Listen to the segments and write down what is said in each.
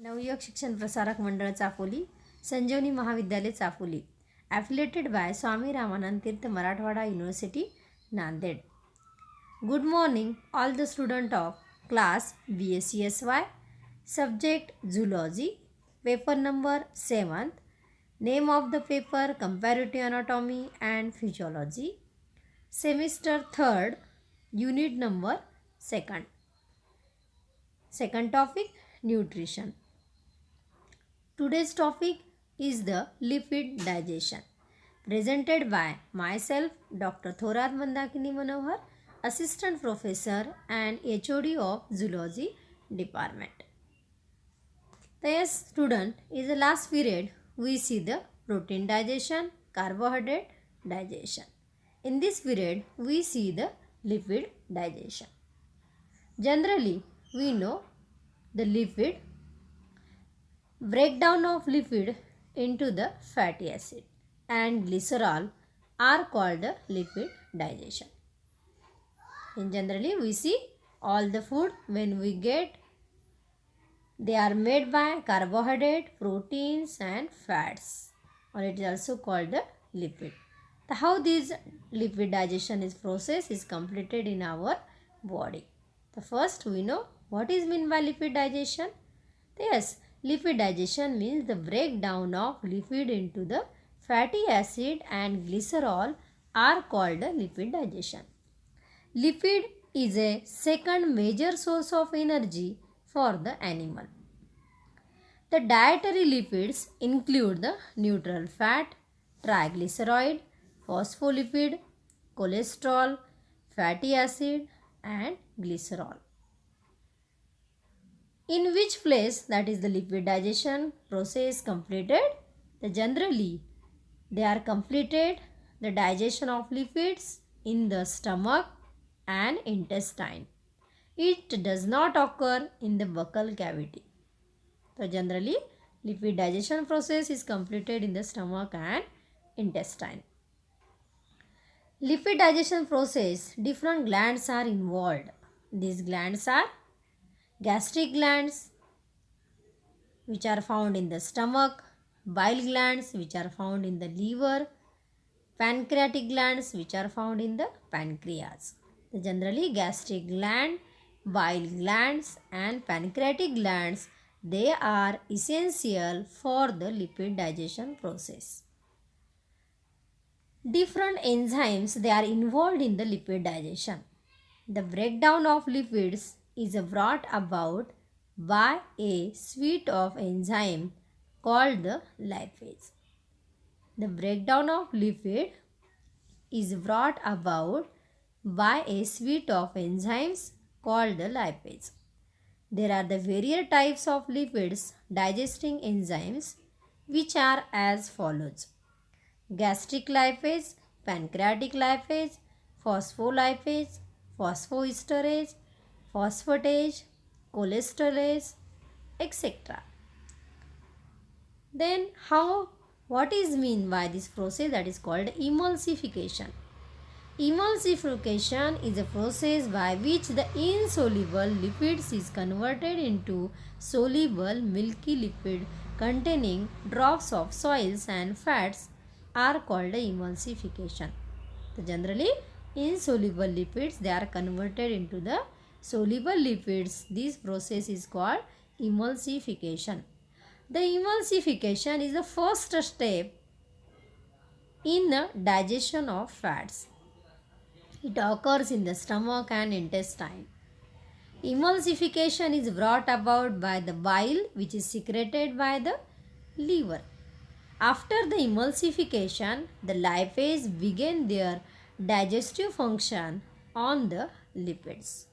नवयुवक शिक्षण प्रसारक मंडळ चापोली, संजीवनी महाविद्यालय चापोली, ॲफिलेटेड बाय स्वामी रामानंद तीर्थ Marathwada university Nanded. Good morning all the student of class BSCSY, subject zoology, paper number 7th, name of the paper comparative anatomy and physiology, semester 3rd, unit number 2nd. Second topic, nutrition. Today's topic is the lipid digestion, presented by myself, Dr. Thorat Mandakini Manohar, Assistant Professor and HOD of Zoology Department. Yes, student, in the last period, we see the protein digestion, carbohydrate digestion. In this period, we see the lipid digestion. Generally, we know the lipid breakdown of lipid into the fatty acid and glycerol are called the lipid digestion. In generally, we see all the food when we get, they are made by carbohydrate, proteins and fats, or it is also called the lipid. How this lipid digestion is process is completed in our body. The first we know what is meant by lipid digestion. Yes, lipid digestion means the breakdown of lipid into the fatty acid and glycerol are called lipid digestion. Lipid is a second major source of energy for the animal. The dietary lipids include the neutral fat, triglyceride, phospholipid, cholesterol, fatty acid and glycerol. In which place that is the lipid digestion process completed? Generally, they are completed the digestion of lipids in the stomach and intestine. It does not occur in the buccal cavity. So generally, lipid digestion process is completed in the stomach and intestine. Lipid digestion process, different glands are involved. These glands are gastric glands, which are found in the stomach, bile glands, which are found in the liver, pancreatic glands, which are found in the pancreas. Generally, gastric gland, bile glands and pancreatic glands, they are essential for the lipid digestion process. Different enzymes, they are involved in the lipid digestion. The breakdown of lipids is brought about by a suite of enzymes called the lipase. The breakdown of lipid is brought about by a suite of enzymes called the lipase. There are the various types of lipids digesting enzymes which are as follows: gastric lipase, pancreatic lipase, phospholipase, phosphoesterase, phosphatase, cholesterase, etc. Then what is mean by this process? That is called emulsification. Emulsification is a process by which the insoluble lipids is converted into soluble milky lipid containing drops of soils and fats are called emulsification. So generally, insoluble lipids, they are converted into the soluble lipids. This process is called emulsification. The emulsification is the first step in the digestion of fats. It occurs in the stomach and intestine. Emulsification is brought about by the bile which is secreted by the liver. After the emulsification, the lipase begin their digestive function on the lipids.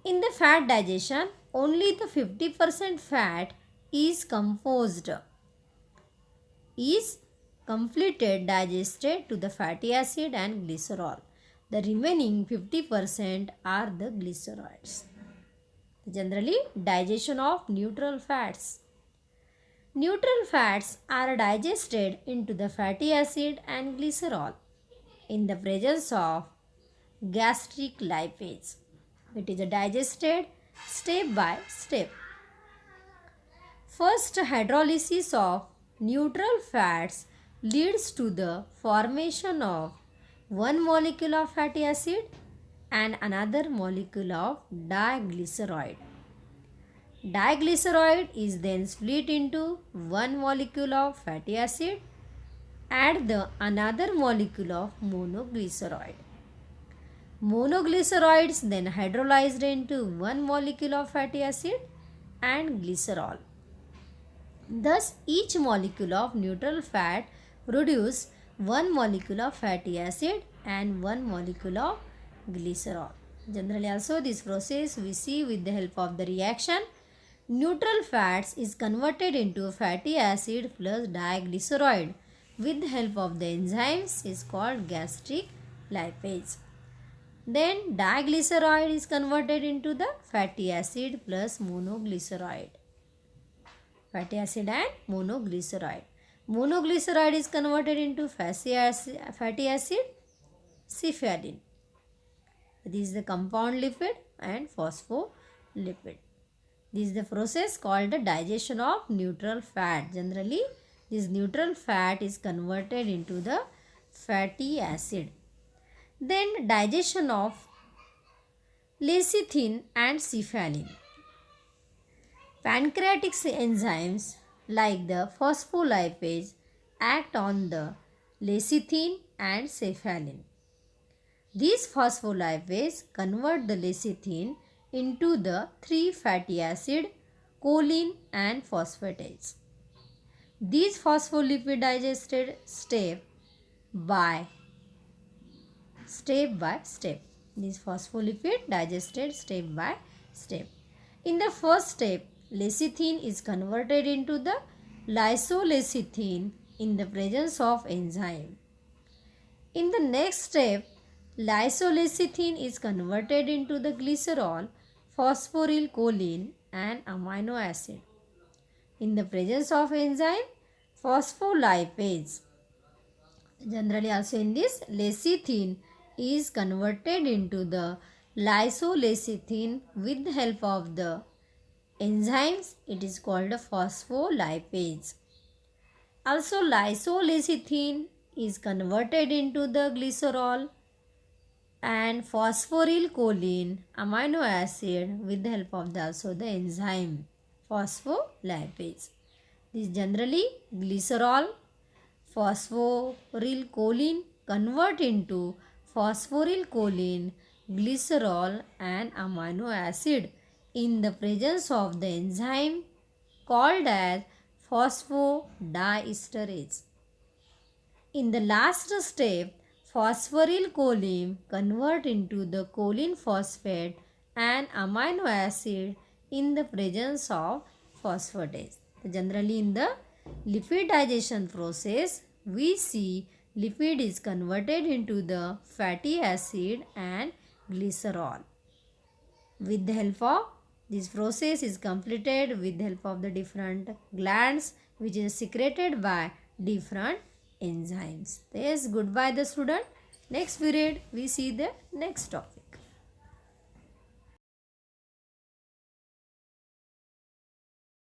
In the fat digestion, only the 50% fat is completed digested to the fatty acid and glycerol. The remaining 50% are the glycerides. Generally, digestion of neutral fats. Neutral fats are digested into the fatty acid and glycerol in the presence of gastric lipase. It is digested step by step. First hydrolysis of neutral fats leads to the formation of one molecule of fatty acid and another molecule of diglyceride. Diglyceride is then split into one molecule of fatty acid and the another molecule of monoglyceride. Monoglycerides then hydrolyzed into one molecule of fatty acid and glycerol. Thus, each molecule of neutral fat produces one molecule of fatty acid and one molecule of glycerol. Generally also this process we see with the help of the reaction. Neutral fats is converted into fatty acid plus diglyceride with the help of the enzymes is called gastric lipase. Then diglyceride is converted into the fatty acid plus monoglyceride. Fatty acid and monoglyceride. Monoglyceride is converted into fatty acid cephalin. This is the compound lipid and phospholipid. This is the process called the digestion of neutral fat. Generally, this neutral fat is converted into the fatty acid. Then digestion of lecithin and cephalin. Pancreatic enzymes like the phospholipase act on the lecithin and cephalin. These phospholipase convert the lecithin into the 3 fatty acid, choline and phosphatase. These phospholipid digested step by step. These phospholipid digested step by step. In the first step, lecithin is converted into the lysolecithin in the presence of enzyme. In the next step, lysolecithin is converted into the glycerol, phosphorylcholine and amino acid. In the presence of enzyme, phospholipase. Generally also in this, lecithin is converted into the lysolecithin with the help of the enzymes. It is called a phospholipase. Also, lysolecithin is converted into the glycerol and phosphorylcholine amino acid with the help of the enzyme phospholipase. This generally glycerol, phosphorylcholine convert into phosphorylcholine, glycerol and amino acid in the presence of the enzyme called as phosphodiesterase. In the last step, phosphorylcholine convert into the choline phosphate and amino acid in the presence of phosphatase. Generally in the lipid digestion process, we see lipid is converted into the fatty acid and glycerol. With the help of this process is completed with the help of the different glands which is secreted by different enzymes. Yes, goodbye the student. Next period we see the next topic.